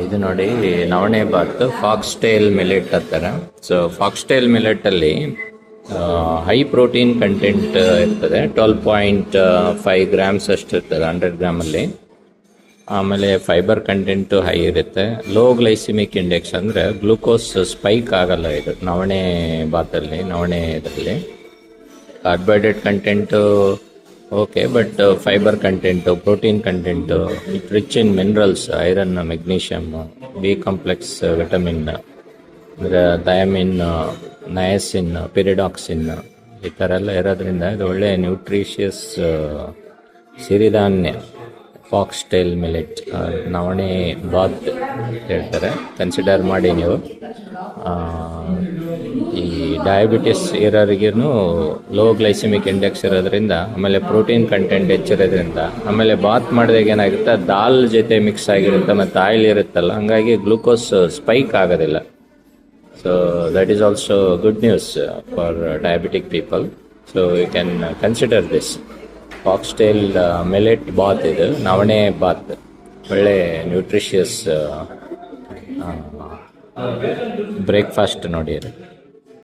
ಇದು ನೋಡಿ ನವಣೆ ಬಾತ್ ಫಾಕ್ಸ್ ಟೇಲ್ ಮಿಲೆಟ್ ಅಂತಾರೆ. ಸೊ ಫಾಕ್ಸ್ ಟೇಲ್ ಮಿಲೆಟಲ್ಲಿ ಹೈ ಪ್ರೋಟೀನ್ ಕಂಟೆಂಟ್ ಇರ್ತದೆ. 12.5 ಗ್ರಾಮ್ಸ್ ಅಷ್ಟು ಇರ್ತದೆ 100 ಗ್ರಾಮಲ್ಲಿ. ಆಮೇಲೆ ಫೈಬರ್ ಕಂಟೆಂಟು ಹೈ ಇರುತ್ತೆ. ಲೋ ಗ್ಲೈಸಿಮಿಕ್ ಇಂಡೆಕ್ಸ್ ಅಂದರೆ ಗ್ಲೂಕೋಸ್ ಸ್ಪೈಕ್ ಆಗಲ್ಲ ಇದು ನವಣೆ ಬಾತಲ್ಲಿ, ನವಣೆ ಇದರಲ್ಲಿ. Carbohydrate content okay, but fibre content, protein content, it rich in minerals, iron, magnesium, B complex vitamin ಅಂದರೆ ಥಯಾಮಿನ್, ನಯಸಿನ್, ಪಿರಿಡಾಕ್ಸಿನ್ ಈ ಥರ ಎಲ್ಲ ಇರೋದ್ರಿಂದ ಇದು ಒಳ್ಳೆ ನ್ಯೂಟ್ರಿಷಿಯಸ್ ಸಿರಿಧಾನ್ಯ. ಫಾಕ್ಸ್ ಟೇಲ್ ಮಿಲೆಟ್ ನವಣೆ ಬಾತ್ ಹೇಳ್ತಾರೆ. ಕನ್ಸಿಡರ್ ಮಾಡಿ ನೀವು. ಈ ಡಯಾಬಿಟಿಸ್ ಇರೋರಿಗೂ ಲೋ ಗ್ಲೈಸಿಮಿಕ್ ಇಂಡೆಕ್ಸ್ ಇರೋದ್ರಿಂದ, ಆಮೇಲೆ ಪ್ರೋಟೀನ್ ಕಂಟೆಂಟ್ ಹೆಚ್ಚಿರೋದ್ರಿಂದ, ಆಮೇಲೆ ಬಾತ್ ಮಾಡಿದಾಗ ಏನಾಗುತ್ತೆ ದಾಲ್ ಜೊತೆ ಮಿಕ್ಸ್ ಆಗಿರುತ್ತೆ ಮತ್ತು ಆಯಿಲ್ ಇರುತ್ತಲ್ಲ, ಹಂಗಾಗಿ ಗ್ಲೂಕೋಸ್ ಸ್ಪೈಕ್ ಆಗೋದಿಲ್ಲ. So that is also good news for diabetic people. So you can consider this foxtail millet bath. ಇದು ನವಣೆ ಬಾತ್ ಒಳ್ಳೆ ನ್ಯೂಟ್ರಿಷಿಯಸ್ ಬ್ರೇಕ್ಫಾಸ್ಟ್ ನೋಡಿ ಅದು.